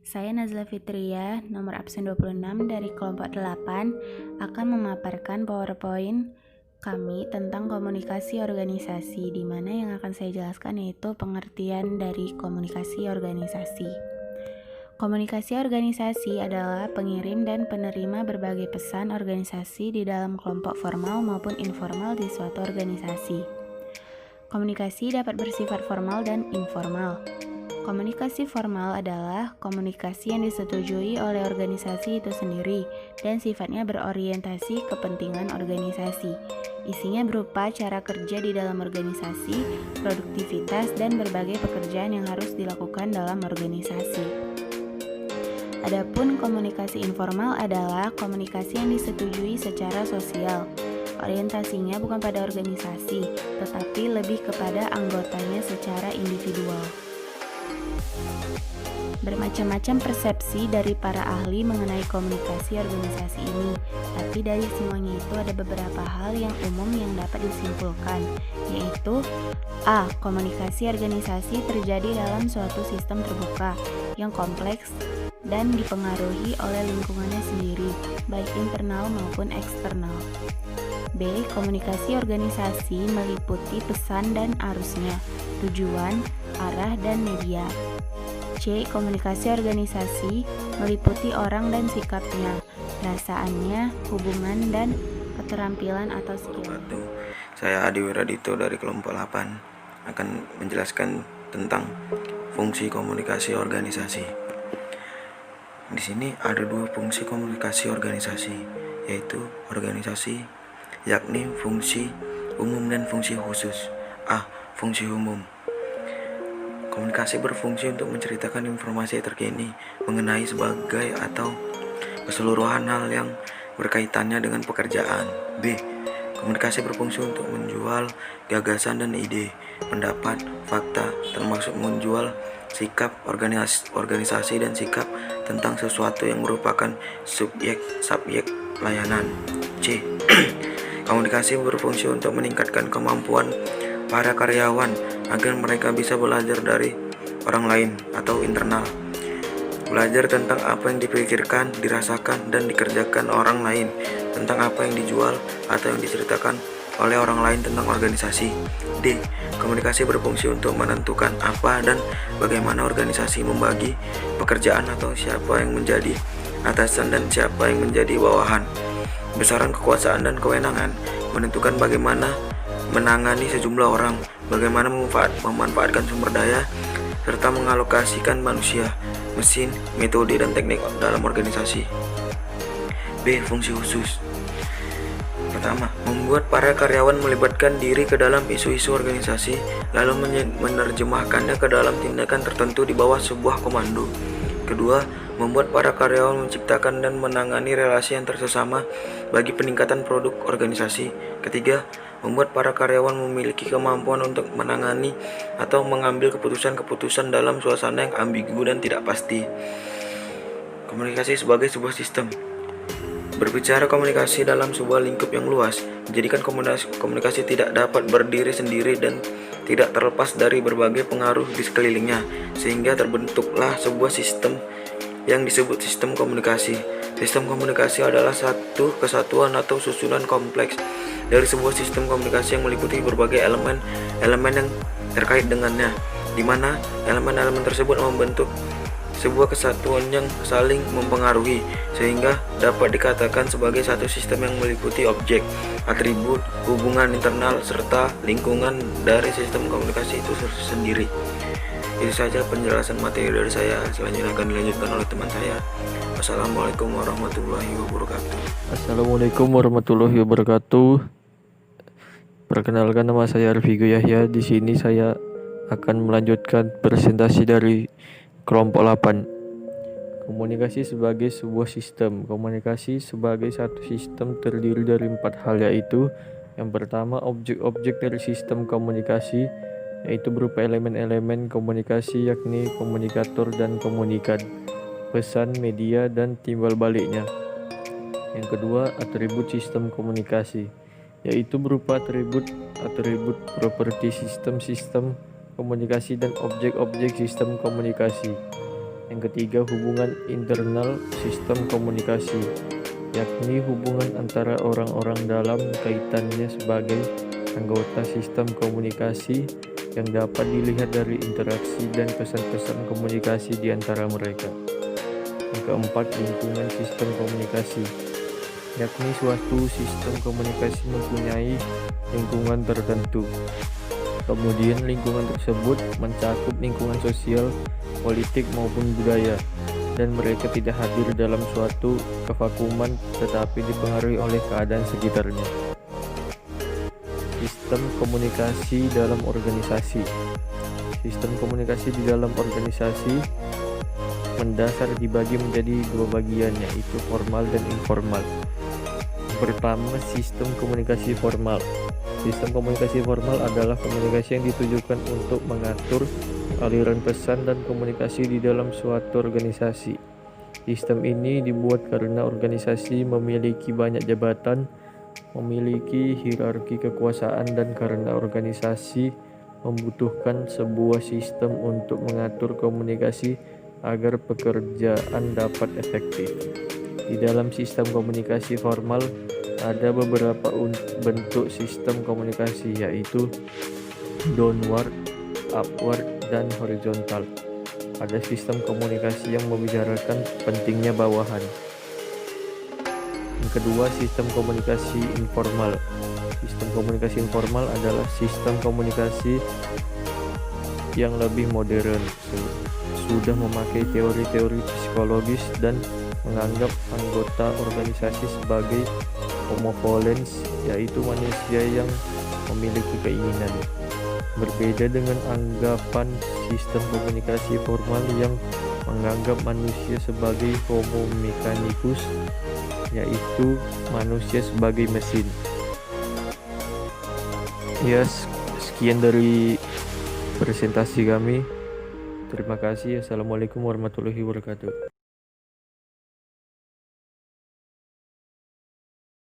Saya Nazla Fitria, nomor absen 26 dari kelompok 8, akan memaparkan PowerPoint kami tentang komunikasi organisasi, di mana yang akan saya jelaskan yaitu pengertian dari komunikasi organisasi. Komunikasi organisasi adalah pengirim dan penerima berbagai pesan organisasi di dalam kelompok formal maupun informal di suatu organisasi. Komunikasi dapat bersifat formal dan informal. Komunikasi formal adalah komunikasi yang disetujui oleh organisasi itu sendiri dan sifatnya berorientasi kepentingan organisasi. Isinya berupa cara kerja di dalam organisasi, produktivitas, dan berbagai pekerjaan yang harus dilakukan dalam organisasi. Adapun komunikasi informal adalah komunikasi yang disetujui secara sosial. Orientasinya bukan pada organisasi, tetapi lebih kepada anggotanya secara individual. Bermacam-macam persepsi dari para ahli mengenai komunikasi organisasi ini, tapi dari semuanya itu ada beberapa hal yang umum yang dapat disimpulkan, yaitu A. Komunikasi organisasi terjadi dalam suatu sistem terbuka yang kompleks dan dipengaruhi oleh lingkungannya sendiri, baik internal maupun eksternal. B. Komunikasi organisasi meliputi pesan dan arusnya, tujuan, arah, dan media. C. Komunikasi organisasi meliputi orang dan sikapnya, perasaannya, hubungan, dan keterampilan atau skill. Saya Adi Wiradito dari kelompok 8 akan menjelaskan tentang fungsi komunikasi organisasi. Di sini ada dua fungsi komunikasi organisasi, yaitu organisasi, yakni fungsi umum dan fungsi khusus. A. Fungsi umum. Komunikasi berfungsi untuk menceritakan informasi terkini mengenai sebagai atau keseluruhan hal yang berkaitannya dengan pekerjaan. B. Komunikasi berfungsi untuk menjual gagasan dan ide, pendapat, fakta, termasuk menjual sikap organisasi dan sikap tentang sesuatu yang merupakan subjek layanan. C. Komunikasi berfungsi untuk meningkatkan kemampuan para karyawan agar mereka bisa belajar dari orang lain atau internal. Belajar tentang apa yang dipikirkan, dirasakan, dan dikerjakan orang lain, tentang apa yang dijual atau yang diceritakan oleh orang lain tentang organisasi. D. Komunikasi berfungsi untuk menentukan apa dan bagaimana organisasi membagi pekerjaan atau siapa yang menjadi atasan dan siapa yang menjadi bawahan. Besaran kekuasaan dan kewenangan menentukan bagaimana menangani sejumlah orang, bagaimana memanfaatkan sumber daya, serta mengalokasikan manusia, mesin, metode, dan teknik dalam organisasi. B. Fungsi khusus. Pertama, membuat para karyawan melibatkan diri ke dalam isu-isu organisasi, lalu menerjemahkannya ke dalam tindakan tertentu di bawah sebuah komando. Kedua, membuat para karyawan menciptakan dan menangani relasi antar sesama bagi peningkatan produk organisasi. Ketiga, membuat para karyawan memiliki kemampuan untuk menangani atau mengambil keputusan-keputusan dalam suasana yang ambigu dan tidak pasti. Komunikasi sebagai sebuah sistem. Berbicara komunikasi dalam sebuah lingkup yang luas, menjadikan komunikasi tidak dapat berdiri sendiri dan tidak terlepas dari berbagai pengaruh di sekelilingnya, sehingga terbentuklah sebuah sistem yang disebut sistem komunikasi. Sistem komunikasi adalah satu kesatuan atau susunan kompleks dari sebuah sistem komunikasi yang meliputi berbagai elemen yang terkait dengannya, di mana elemen-elemen tersebut membentuk sebuah kesatuan yang saling mempengaruhi, sehingga dapat dikatakan sebagai satu sistem yang meliputi objek, atribut, hubungan internal, serta lingkungan dari sistem komunikasi itu sendiri. Itu saja penjelasan materi dari saya. Selanjutnya akan dilanjutkan oleh teman saya. Wassalamualaikum warahmatullahi wabarakatuh. Assalamualaikum warahmatullahi wabarakatuh. Perkenalkan, nama saya Arfigo Yahya. Di sini saya akan melanjutkan presentasi dari kelompok 8. Komunikasi sebagai sebuah sistem. Komunikasi sebagai satu sistem terdiri dari 4 hal, yaitu yang pertama, objek-objek dari sistem komunikasi, yaitu berupa elemen-elemen komunikasi, yakni komunikator dan komunikan, pesan, media, dan timbal baliknya. Yang kedua, atribut sistem komunikasi, yaitu berupa atribut properti sistem komunikasi dan objek-objek sistem komunikasi. Yang ketiga, hubungan internal sistem komunikasi, yakni hubungan antara orang-orang dalam kaitannya sebagai anggota sistem komunikasi yang dapat dilihat dari interaksi dan pesan-pesan komunikasi di antara mereka. Yang keempat, lingkungan sistem komunikasi, yakni suatu sistem komunikasi mempunyai lingkungan tertentu. Kemudian lingkungan tersebut mencakup lingkungan sosial, politik maupun budaya, dan mereka tidak hadir dalam suatu kevakuman tetapi dipengaruhi oleh keadaan sekitarnya. Sistem komunikasi dalam organisasi. Sistem komunikasi di dalam organisasi mendasar dibagi menjadi dua bagian, yaitu formal dan informal. Pertama, sistem komunikasi formal. Sistem komunikasi formal adalah komunikasi yang ditujukan untuk mengatur aliran pesan dan komunikasi di dalam suatu organisasi. Sistem ini dibuat karena organisasi memiliki banyak jabatan, memiliki hierarki kekuasaan, dan karena organisasi membutuhkan sebuah sistem untuk mengatur komunikasi agar pekerjaan dapat efektif. Di dalam sistem komunikasi formal ada beberapa bentuk sistem komunikasi, yaitu downward, upward, dan horizontal. Ada sistem komunikasi yang membicarakan pentingnya bawahan. Yang kedua, sistem komunikasi informal. Sistem komunikasi informal adalah sistem komunikasi yang lebih modern, sudah memakai teori-teori psikologis dan menganggap anggota organisasi sebagai homo volens, yaitu manusia yang memiliki keinginan. Berbeda dengan anggapan sistem komunikasi formal yang menganggap manusia sebagai homo mechanicus, yaitu manusia sebagai mesin. Ya, sekian dari presentasi kami. Terima kasih. Assalamualaikum warahmatullahi wabarakatuh.